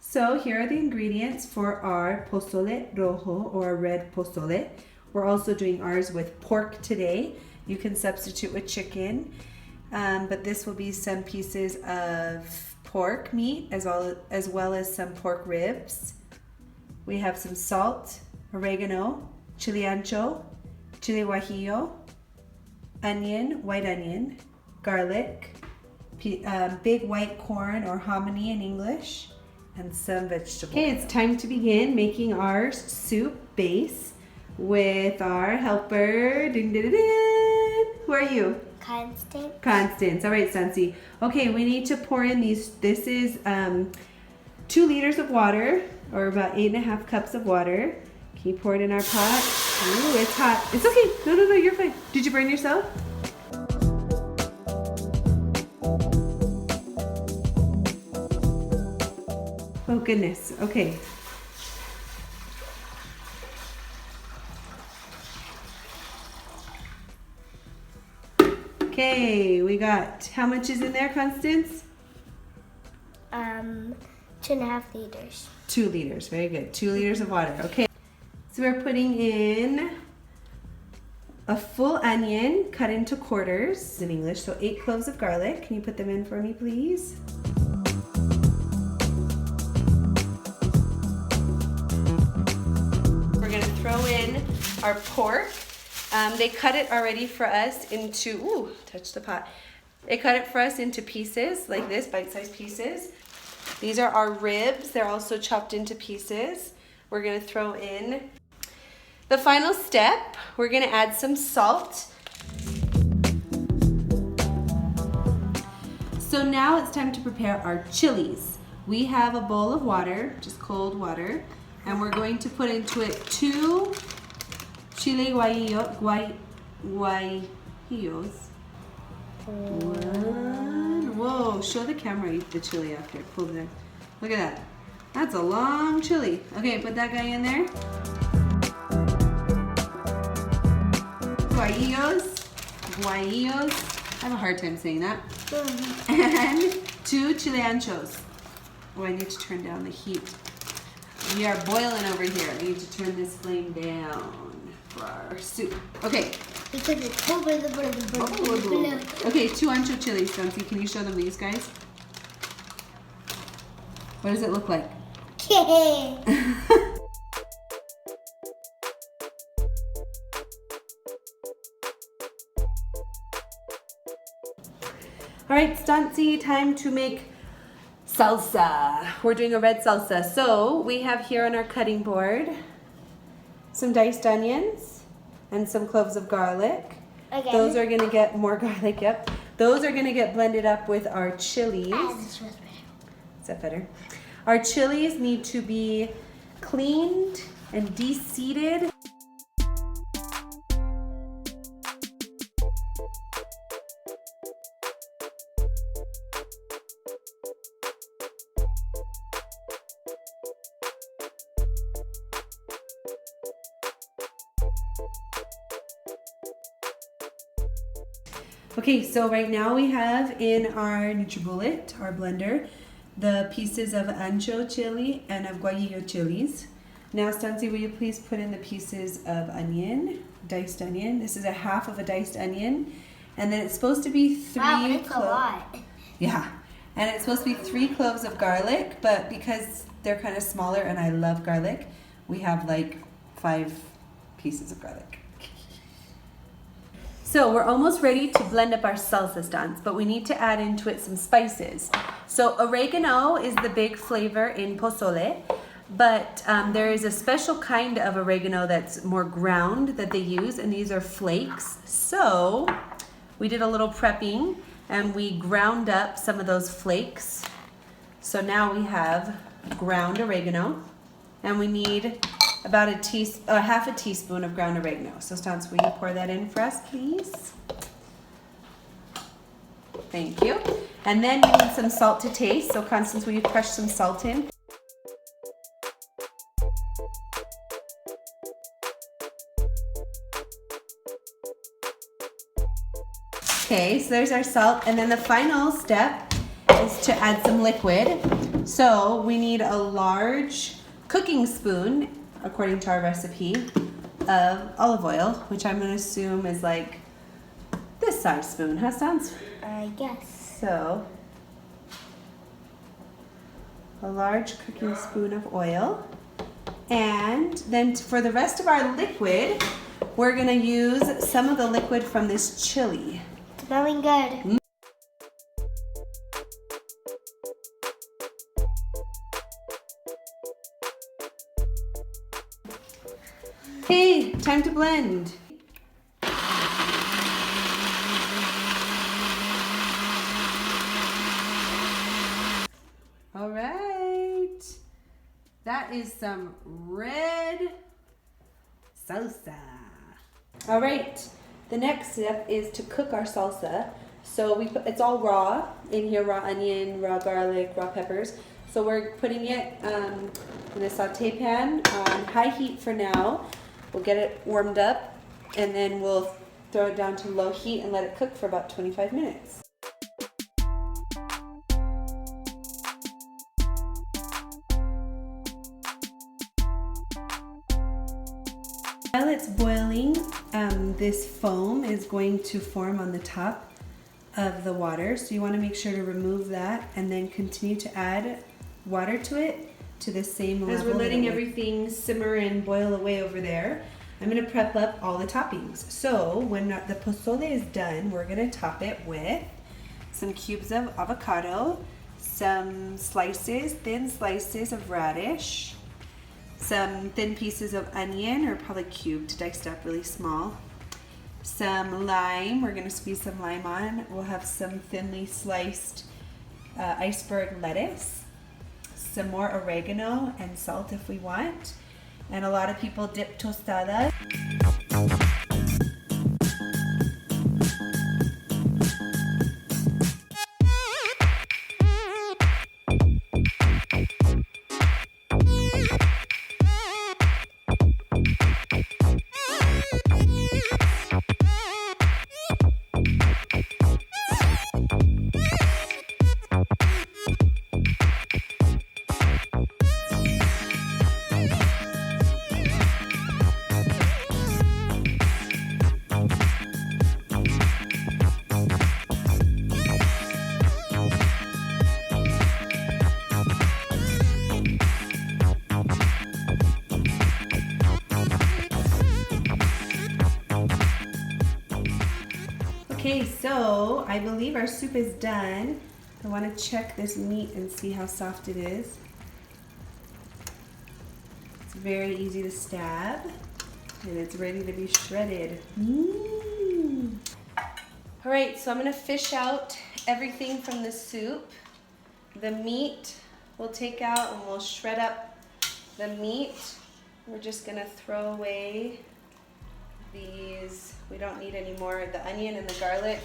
So here are the ingredients for our pozole rojo, or red pozole. We're also doing ours with pork today. You can substitute with chicken, but this will be some pieces of pork meat as well as some pork ribs. We have some salt, oregano, chile ancho, chile guajillo, onion, white onion, garlic, big white corn or hominy in English, and some vegetables. Okay, it's time to begin making our soup base with our helper. Ding, ding, ding, ding. Who are you? Constance. Constance. All right, Stancy. Okay, we need to pour in these. This is 2 liters of water, or about 8.5 cups of water. Can you pour it in our pot? Ooh, it's hot. It's okay. No, you're fine. Did you burn yourself? Oh goodness, okay. Okay, we got, how much is in there, Constance? 2.5 liters. 2 liters, very good. 2 liters of water, okay. So we're putting in a full onion cut into quarters in English, so 8 cloves of garlic. Can you put them in for me, please? Throw in our pork. They cut it already for us into, ooh, touch the pot. They cut it for us into pieces like this, bite-sized pieces. These are our ribs. They're also chopped into pieces. We're gonna throw in the final step. We're gonna add some salt. So now it's time to prepare our chilies. We have a bowl of water, just cold water. And we're going to put into it 2 chile guajillos. 1. Whoa, show the camera the chili after. Pull it in. Look at that. That's a long chili. Okay, put that guy in there. Guajillos. I have a hard time saying that. And 2 chile anchos. Oh, I need to turn down the heat. We are boiling over here. We need to turn this flame down for our soup. Okay. Because it's over the balloon. Okay, 2 ancho chilies, Stancy. Can you show them these guys? What does it look like? Okay. All right, Stancy, time to make salsa. We're doing a red salsa. So we have here on our cutting board some diced onions and some cloves of garlic. Again. Those are gonna get more garlic, yep. Those are gonna get blended up with our chilies. This was better. Is that better? Our chilies need to be cleaned and de-seeded. Okay, so right now we have in our NutriBullet, our blender, the pieces of ancho chili and of guajillo chilies. Now, Stancy, will you please put in the pieces of onion, diced onion. This is a half of a diced onion. And then it's supposed to be 3 Wow, it's a lot. Yeah, and it's supposed to be 3 cloves of garlic, but because they're kind of smaller and I love garlic, we have like 5 pieces of garlic. So we're almost ready to blend up our salsa stans, but we need to add into it some spices. So oregano is the big flavor in pozole, but there is a special kind of oregano that's more ground that they use, and these are flakes. So we did a little prepping and we ground up some of those flakes. So now we have ground oregano, and we need about half a teaspoon of ground oregano. So Stans, will you pour that in for us, please? Thank you. And then you need some salt to taste. So Constance, will you crush some salt in? Okay, so there's our salt. And then the final step is to add some liquid. So we need a large cooking spoon, according to our recipe, of olive oil, which I'm going to assume is like this size spoon, huh, Stans? I guess. So, a large cooking spoon of oil. And then for the rest of our liquid, we're going to use some of the liquid from this chili. It's smelling good. Okay, time to blend. All right, that is some red salsa. All right, the next step is to cook our salsa. So it's all raw in here, raw onion, raw garlic, raw peppers. So we're putting it in a saute pan on high heat for now. We'll get it warmed up, and then we'll throw it down to low heat and let it cook for about 25 minutes. While it's boiling, this foam is going to form on the top of the water. So you want to make sure to remove that and then continue to add water to it to the same level. As we're letting everything simmer and boil away over there, I'm going to prep up all the toppings. So when the pozole is done, we're going to top it with some cubes of avocado, some thin slices of radish, some thin pieces of onion, or probably cubed, diced up really small, some lime. We're going to squeeze some lime on. We'll have some thinly sliced iceberg lettuce, some more oregano and salt if we want, and a lot of people dip tostadas. Okay, so I believe our soup is done. I want to check this meat and see how soft it is. It's very easy to stab, and it's ready to be shredded. All right, so I'm gonna fish out everything from the soup. The meat we'll take out and we'll shred up the meat. We're just gonna throw away these. We don't need any more. The onion and the garlic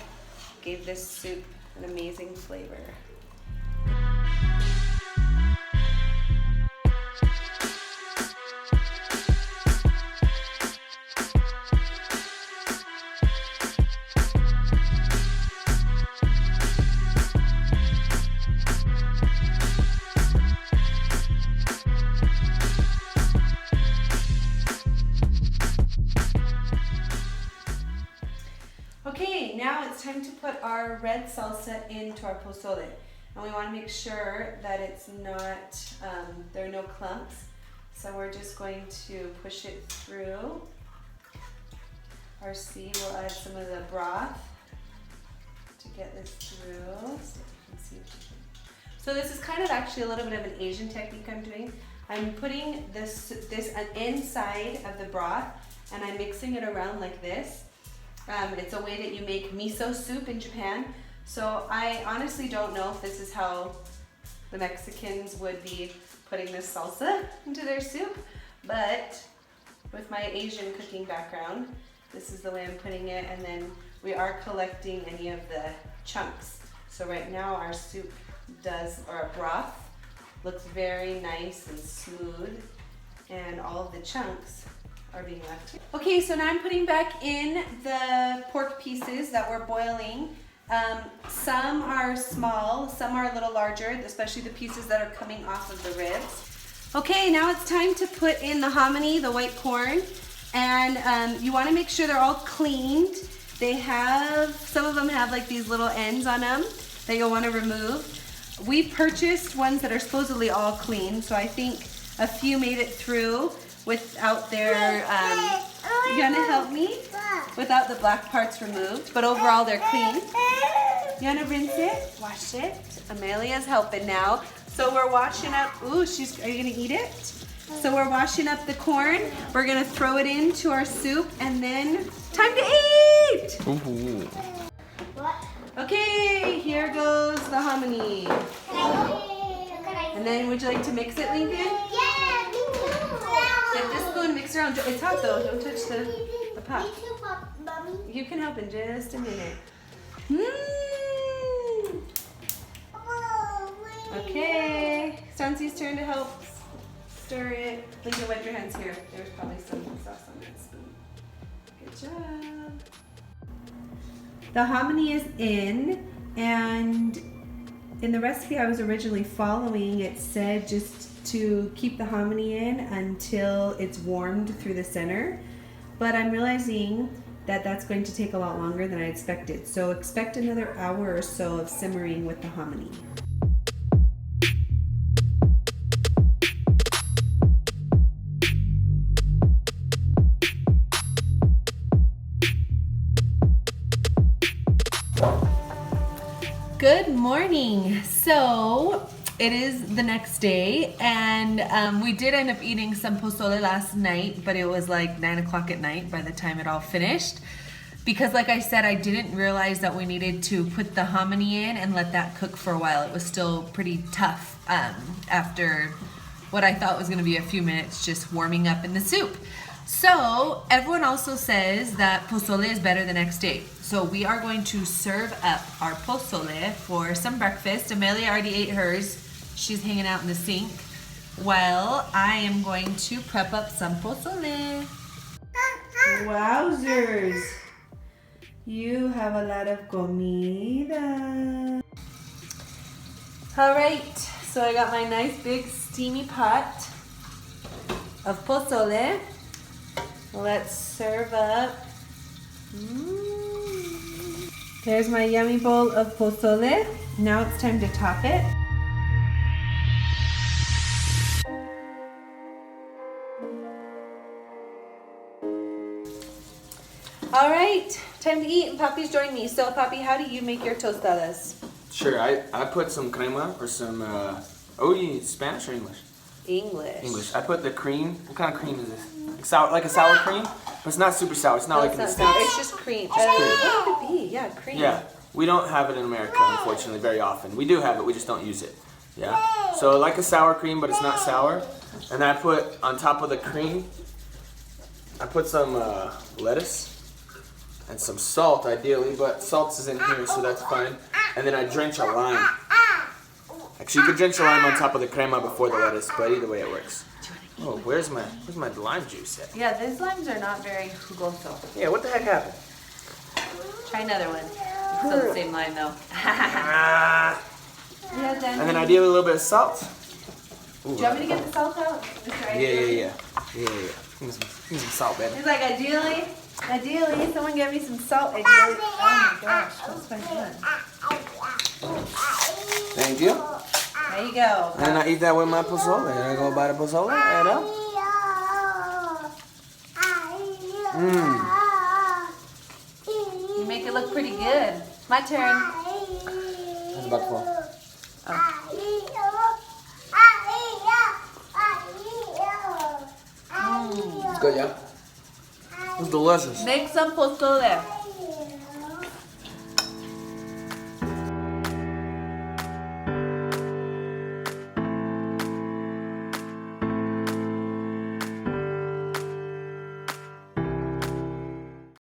gave this soup an amazing flavor. Okay, now it's time to put our red salsa into our pozole. And we want to make sure that it's not, there are no clumps. So we're just going to push it through our sieve. We'll add some of the broth to get this through. So you can see. So this is kind of actually a little bit of an Asian technique I'm doing. I'm putting this inside of the broth and I'm mixing it around like this. It's a way that you make miso soup in Japan. So I honestly don't know if this is how the Mexicans would be putting this salsa into their soup, but with my Asian cooking background, this is the way I'm putting it, and then we are collecting any of the chunks. So right now our soup or our broth looks very nice and smooth, and all of the chunks are being left here. Okay, so now I'm putting back in the pork pieces that we're boiling. Some are small, some are a little larger, especially the pieces that are coming off of the ribs. Okay, now it's time to put in the hominy, the white corn, and you want to make sure they're all cleaned. Some of them have like these little ends on them that you'll want to remove. We purchased ones that are supposedly all clean, so I think a few made it through without their, you gonna help me? Without the black parts removed, but overall they're clean. You wanna rinse it? Wash it? Amelia's helping now. So we're washing up, are you gonna eat it? So we're washing up the corn. We're gonna throw it into our soup and then time to eat! Ooh. Okay, here goes the hominy. And then would you like to mix it, Lincoln? Yeah, me too. Get this spoon, mix around. It's hot though, don't touch the pot. Me too, Mommy. You can help in just a minute. Okay, Stancy's turn to help stir it. Lincoln, wipe your hands here. There's probably some sauce on that spoon. Good job. The hominy is in, and in the recipe I was originally following, it said just to keep the hominy in until it's warmed through the center. But I'm realizing that that's going to take a lot longer than I expected. So expect another hour or so of simmering with the hominy. Good morning. So it is the next day, and we did end up eating some pozole last night, but it was like 9 o'clock at night by the time it all finished. Because like I said, I didn't realize that we needed to put the hominy in and let that cook for a while. It was still pretty tough after what I thought was going to be a few minutes just warming up in the soup. So everyone also says that pozole is better the next day. So we are going to serve up our pozole for some breakfast. Amelia already ate hers. She's hanging out in the sink. While I am going to prep up some pozole. Wowzers. You have a lot of comida. All right, so I got my nice big steamy pot of pozole. Let's serve up. There's my yummy bowl of pozole. Now it's time to top it. All right, time to eat, and Papi's joined me. So, Papi, how do you make your tostadas? Sure, I put some crema or some, you need Spanish or English? English. I put the cream. What kind of cream is this? Sour, like a sour cream, but it's not super sour. It's not like in the States. It's just cream. Just cream. What would it be? Yeah, cream. Yeah, we don't have it in America, unfortunately, very often. We do have it, we just don't use it. Yeah, so like a sour cream, but it's not sour. And I put on top of the cream, I put some lettuce and some salt, ideally, but salt is in here, so that's fine. And then I drench a lime. Actually, you could drench a lime on top of the crema before the lettuce, but either way it works. Oh, where's my lime juice at? Yeah, these limes are not very jugoso. Yeah, what the heck happened? Try another one. It's still the same lime though. Ah. Yeah, And then ideally a little bit of salt. Ooh, do you want me to get the salt out? Yeah. Give me some salt, baby. He's like, ideally, someone get me some salt. Ideally. Oh my gosh, that's my fun. Thank you. There you go. And I eat that with my pozole. And I go buy the pozole, and You make it look pretty good. My turn. It's about to fall. It's good, yeah? It's delicious. Make some pozole.